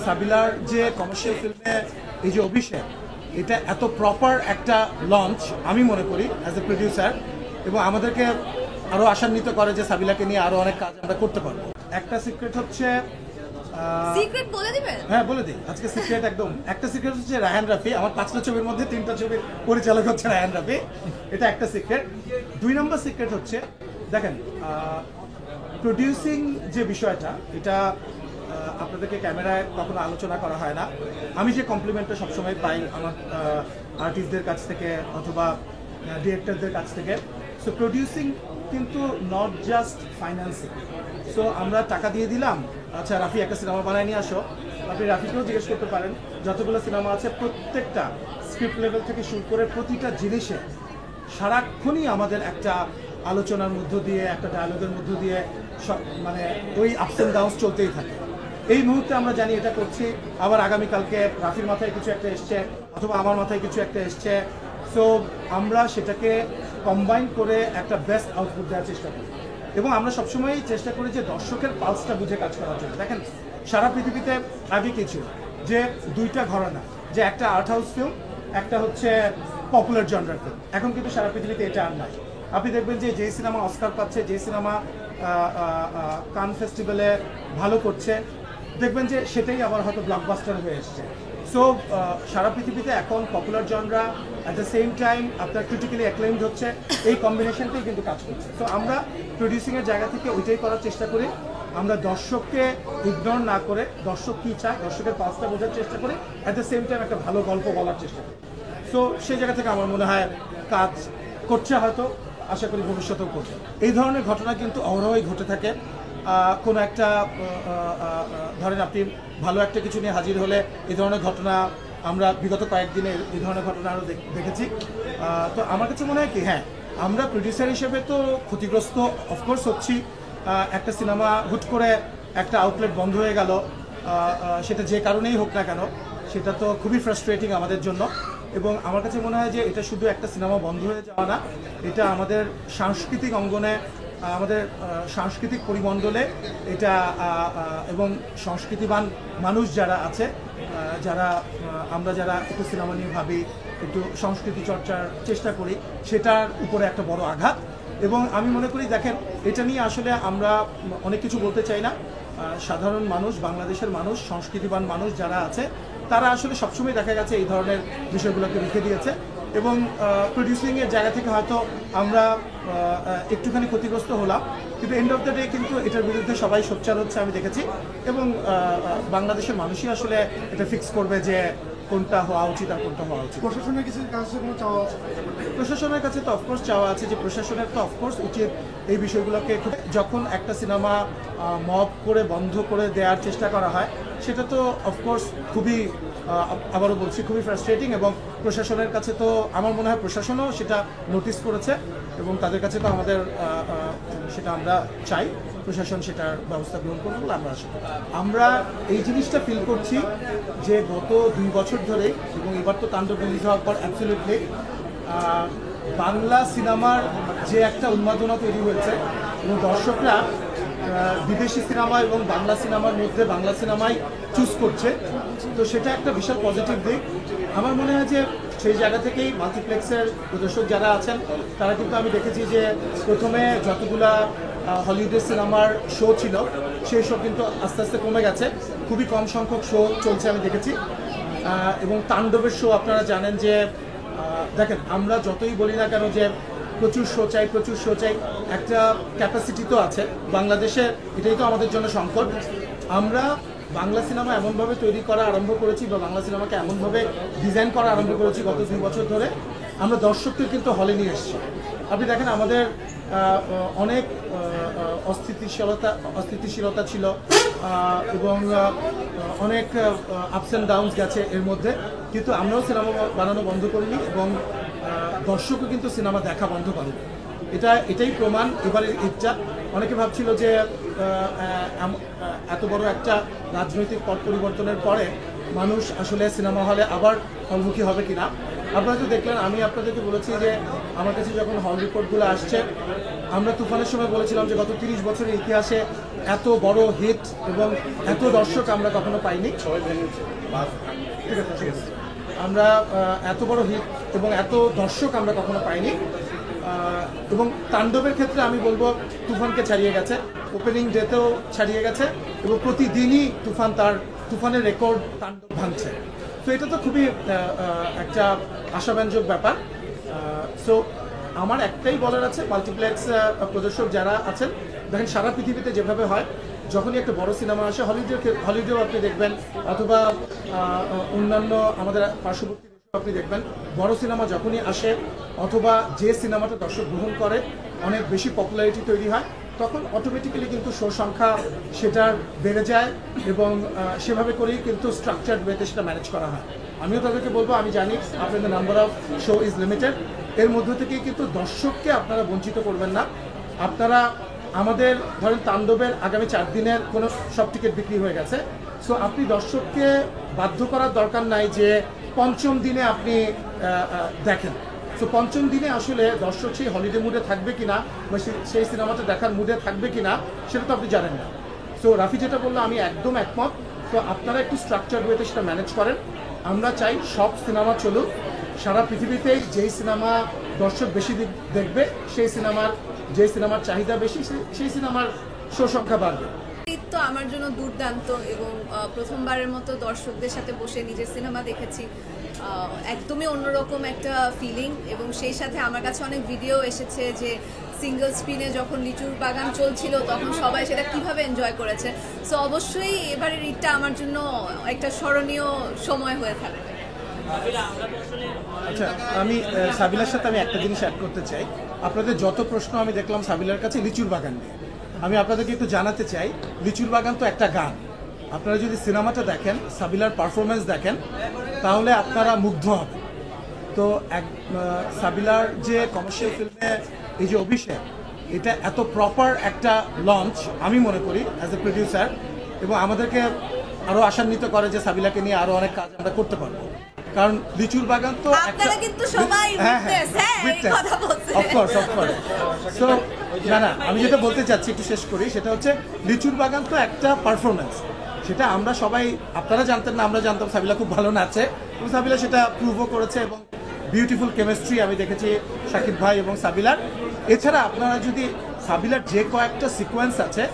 সাবিলার যে কমার্শিয়াল ফিল্মে এই যে অভিষেক, এটা এত প্রপার একটা লঞ্চ আমি মনে করি অ্যাজ এ প্রডিউসার, এবং আমাদেরকে আরও আশান্বিত করে যে সাবিলাকে নিয়ে আরও অনেক কাজ আমরা করতে পারবো। একটা সিক্রেট হচ্ছে, সিক্রেট বলে দিবেন? হ্যাঁ বলে দিই আজকে সিক্রেট একদম। একটা সিক্রেট হচ্ছে রায়হান রাফি, আমার 5টা ছবির মধ্যে 3টা ছবির পরিচালক হচ্ছে রায়হান রাফি, এটা একটা সিক্রেট। 2 নম্বর সিক্রেট হচ্ছে, দেখেন প্রডিউসিং যে বিষয়টা, এটা আপনাদেরকে ক্যামেরায় কখনো আলোচনা করা হয় না। আমি যে কমপ্লিমেন্টটা সবসময় পাই আমার আর্টিস্টদের কাছ থেকে অথবা ডিরেক্টরদের কাছ থেকে, সো প্রডিউসিং কিন্তু নট জাস্ট ফাইন্যান্সিং। সো আমরা টাকা দিয়ে দিলাম, আচ্ছা রাফি একটা সিনেমা বানায় নিয়ে আসো, আপনি রাফিকেও জিজ্ঞেস করতে পারেন, যতগুলো সিনেমা আছে প্রত্যেকটা স্ক্রিপ্ট লেভেল থেকে শুরু করে প্রতিটা জিনিসে সারাক্ষণই আমাদের একটা আলোচনার মধ্য দিয়ে, একটা ডায়ালগের মধ্য দিয়ে সব মানে ওই আপস অ্যান্ড ডাউনস চলতেই থাকে। এই মুহূর্তে আমরা জানি এটা করছি, আবার আগামীকালকে রাফির মাথায় কিছু একটা এসছে অথবা আমার মাথায় কিছু একটা এসছে, সো আমরা সেটাকে কম্বাইন করে একটা বেস্ট আউটপুট দেওয়ার চেষ্টা করি, এবং আমরা সবসময়ই চেষ্টা করি যে দর্শকের পালসটা বুঝে কাজ করার জন্য। দেখেন সারা পৃথিবীতে আগে কি ছিল, যে 2টা ঘরানা, যে একটা আর্ট হাউস ফিল্ম, একটা হচ্ছে পপুলার জনরার ফিল্ম। এখন কিন্তু সারা পৃথিবীতে এটা আর নাই। আপনি দেখবেন যে যেই সিনেমা অস্কার পাচ্ছে, যে সিনেমা কান ফেস্টিভ্যালে ভালো করছে, দেখবেন যে সেটাই আবার হয়তো ব্লকবাস্টার হয়ে এসছে। সো সারা পৃথিবীতে এখন popular genre at the same time আপনার ক্রিটিক্যালি অ্যাক্লেমড হচ্ছে, এই কম্বিনেশনটাই কিন্তু কাজ করছে। সো আমরা প্রডিউসিংয়ের জায়গা থেকে ওইটাই করার চেষ্টা করি, আমরা দর্শককে ইগনোর না করে দর্শক কী চায়, দর্শকের পালসটা বোঝার চেষ্টা করি, অ্যাট দ্য সেম টাইম একটা ভালো গল্প বলার চেষ্টা করি। সো সেই জায়গা থেকে আমার মনে হয় কাজ করছে, হয়তো আশা করি ভবিষ্যতেও করবে। এই ধরনের ঘটনা কিন্তু অহরহই ঘটে থাকে। কোনো একটা ধরেন আপনি ভালো একটা কিছু নিয়ে হাজির হলে এই ধরনের ঘটনা আমরা বিগত কয়েকদিনে এই ধরনের ঘটনা আরও দেখেছি। তো আমার কাছে মনে হয় কি, হ্যাঁ আমরা প্রডিউসার হিসেবে তো ক্ষতিগ্রস্ত অফকোর্স হচ্ছি। একটা সিনেমা হুট করে একটা আউটলেট বন্ধ হয়ে গেল, সেটা যে কারণেই হোক না কেন, সেটা তো খুবই ফ্রাস্ট্রেটিং আমাদের জন্য। এবং আমার কাছে মনে হয় যে এটা শুধু একটা সিনেমা বন্ধ হয়ে যাওয়া না, এটা আমাদের সাংস্কৃতিক অঙ্গনে, আমাদের সাংস্কৃতিক পরিমণ্ডলে এটা এবং সংস্কৃতিবান মানুষ যারা আছে, যারা আমরা যারা একটু সিনেমা নিয়ে ভাবি, একটু সংস্কৃতি চর্চার চেষ্টা করি, সেটার উপরে একটা বড় আঘাত। এবং আমি মনে করি দেখেন এটা নিয়ে আসলে আমরা অনেক কিছু বলতে চাই না। সাধারণ মানুষ, বাংলাদেশের মানুষ, সংস্কৃতিবান মানুষ যারা আছে, তারা আসলে সবসময় দেখা গেছে এই ধরনের বিষয়গুলোকে রেখে দিয়েছে, এবং প্রডিউসিংয়ের জায়গা থেকে হয়তো আমরা একটুখানি ক্ষতিগ্রস্ত হলাম, কিন্তু এন্ড অফ দ্য ডে কিন্তু এটার বিরুদ্ধে সবাই সোচ্চার হচ্ছে আমি দেখেছি। এবং বাংলাদেশের মানুষই আসলে এটা ফিক্স করবে যে কোনটা হওয়া উচিত আর কোনটা হওয়া উচিত। প্রশাসনের কিছু কাছে কোনো চাওয়া আছে? প্রশাসনের কাছে তো অফকোর্স চাওয়া আছে, যে প্রশাসনের তো অফকোর্স উচিত এই বিষয়গুলোকে, যখন একটা সিনেমা মব করে বন্ধ করে দেওয়ার চেষ্টা করা হয়, সেটা তো অফকোর্স খুবই, আবারও বলছি, খুবই ফ্রাস্ট্রেটিং। এবং প্রশাসনের কাছে তো আমার মনে হয় প্রশাসনও সেটা নোটিস করেছে, এবং তাদের কাছে তো আমাদের সেটা আমরা চাই প্রশাসন সেটার ব্যবস্থা গ্রহণ করবে বলে আমরা আশা করি। আমরা এই জিনিসটা ফিল করছি যে গত 2 বছর ধরে, এবং এবার তো তাণ্ডব রিলিজ হওয়ার পর অ্যাবসলিউটলি বাংলা সিনেমার যে একটা উন্মাদনা তৈরি হয়েছে, এবং দর্শকরা বিদেশি সিনেমা এবং বাংলা সিনেমার মধ্যে বাংলা সিনেমাই চুজ করছে, তো সেটা একটা বিশাল পজিটিভ দিক। আমার মনে হয় যে সেই জায়গা থেকেই মাল্টিপ্লেক্সের প্রদর্শক যারা আছেন, তারা কিন্তু আমি দেখেছি যে প্রথমে যতগুলা হলিউডের সিনেমার শো ছিল, সেই শো কিন্তু আস্তে আস্তে কমে গেছে, খুবই কম সংখ্যক শো চলছে আমি দেখেছি। এবং তাণ্ডবের শো আপনারা জানেন যে, দেখেন আমরা যতই বলি না কেন যে প্রচুর শো চাই, প্রচুর শো চাই, একটা ক্যাপাসিটি তো আছে বাংলাদেশের, এটাই তো আমাদের জন্য সংকট। আমরা বাংলা সিনেমা এমনভাবে তৈরি করা আরম্ভ করেছি, বা বাংলা সিনেমাকে এমনভাবে ডিজাইন করা আরম্ভ করেছি গত 2 বছর ধরে, আমরা দর্শককে কিন্তু হলে নিয়ে এসেছি। আপনি দেখেন আমাদের অনেক অস্থিতিশীলতা ছিল, এবং অনেক আপস অ্যান্ড ডাউনস গেছে এর মধ্যে, কিন্তু আমরাও সিনেমা বানানো বন্ধ করিনি, এবং দর্শকও কিন্তু সিনেমা দেখা বন্ধ করেনি। এটাই প্রমাণ এবারের ঈদটা। অনেকে ভাবছিল যে এত বড় একটা রাজনৈতিক পট পরিবর্তনের পরে মানুষ আসলে সিনেমা হলে আবার অভিমুখী হবে কিনা, আপনারা তো দেখলেন, আমি আপনাদেরকে বলেছি যে আমার কাছে যখন হল রিপোর্টগুলো আসছে, আমরা তুফানের সময় বলেছিলাম যে গত 30 বছরের ইতিহাসে এত বড় হিট এবং এত দর্শক আমরা কখনো পাইনি। ঠিক আছে। আমরা এত বড় হিট এবং এত দর্শক আমরা কখনো পাইনি। এবং তাণ্ডবের ক্ষেত্রে আমি বলবো তুফানকে ছাড়িয়ে গেছে, ওপেনিং ডেতেও ছাড়িয়ে গেছে এবং প্রতিদিনই তুফানের রেকর্ড তাণ্ডব ভাঙছে। তো এটা তো খুবই একটা আশাব্যঞ্জক ব্যাপার। সো আমার একটাই বলার আছে, মাল্টিপ্লেক্স প্রদর্শক যারা আছেন, দেখেন সারা পৃথিবীতে যেভাবে হয়, যখনই একটা বড় সিনেমা আসে, হলিউডেও আপনি দেখবেন অথবা অন্যান্য আমাদের পার্শ্ববর্তী দেশেও আপনি দেখবেন, বড় সিনেমা যখনই আসে অথবা যে সিনেমাটা দর্শক গ্রহণ করে অনেক বেশি পপুলারিটি তৈরি হয়, তখন অটোমেটিক্যালি কিন্তু শো সংখ্যা সেটার বেড়ে যায় এবং সেভাবে করেই কিন্তু স্ট্রাকচার্ড ওয়েতে সেটা ম্যানেজ করা হয়। আমিও তাদেরকে বলবো, আমি জানি আপনাদের number of show is limited, এর মধ্য থেকেই কিন্তু দর্শককে আপনারা বঞ্চিত করবেন না। আপনারা আমাদের ধরেন তাণ্ডবের আগামী 4 দিনের কোনো সব টিকিট বিক্রি হয়ে গেছে, সো আপনি দর্শককে বাধ্য করার দরকার নাই যে পঞ্চম দিনে আপনি দেখেন। সো পঞ্চম দিনে আসলে দর্শক সেই হলিডে মুডে থাকবে কিনা বা সেই সিনেমাটা দেখার মুডে থাকবে কিনা সেটা তো আপনি জানেন না। সো রাফি যেটা বললো আমি একদম একমত। তো আপনারা একটু স্ট্রাকচার্ড ওয়েতে সেটা ম্যানেজ করেন। আমরা চাই সব সিনেমা চলুক, সারা পৃথিবীতেই যেই সিনেমা দর্শক বেশি দেখবে, সেই সিনেমার চাহিদা বেশি, সেই সিনেমার শো সংখ্যা বাড়বে। তো আমার জন্য দুর্দান্ত এবং প্রথমবারের মতো দর্শকদের সাথে বসে নিজের সিনেমা দেখেছি, একদমই অন্যরকম একটা ফিলিং। এবং সেই সাথে আমার কাছে অনেক ভিডিও এসেছে যে সিঙ্গল স্ক্রিনে যখন লিচুর বাগান চলছিল তখন সবাই সেটা কিভাবে এনজয় করেছে। সো অবশ্যই এবারের ঈদটা আমার জন্য একটা স্মরণীয় সময় হয়ে থাকবে। আচ্ছা, আমি সাবিলার সাথে আমি একটা জিনিস অ্যাড করতে চাই। আপনাদের যত প্রশ্ন আমি দেখলাম সাবিলার কাছে লিচুর বাগান নিয়ে, আমি আপনাদেরকে একটু জানাতে চাই, লিচুর বাগান তো একটা গান। আপনারা যদি সিনেমাটা দেখেন, সাবিলার পারফরমেন্স দেখেন, তাহলে আপনারা মুগ্ধ হবেন। তো সাবিলার যে কমার্শিয়াল ফিল্মে এই যে অভিষেক, এটা এত প্রপার একটা লঞ্চ আমি মনে করি অ্যাজ এ প্রডিউসার, এবং আমাদেরকে আরও আশান্বিত করে যে সাবিলাকে নিয়ে আরও অনেক কাজ আমরা করতে পারবো। কারণ লিচুর বাগান তো আপনারা কিন্তু সবাই অফকোর্স। সো না, আমি যেটা বলতে চাচ্ছি একটু শেষ করি, সেটা হচ্ছে লিচুর বাগান তো একটা পারফরমেন্স, সেটা আমরা সবাই, আপনারা জানতেন না আমরা জানতাম, সাবিলা খুব ভালো নাচে এবং সাবিলা সেটা প্রুভও করেছে এবং বিউটিফুল কেমিস্ট্রি আমি দেখেছি শাকিব ভাই এবং সাবিলার। এছাড়া আপনারা যদি সাবিলার যে কয়েকটা সিকোয়েন্স আছে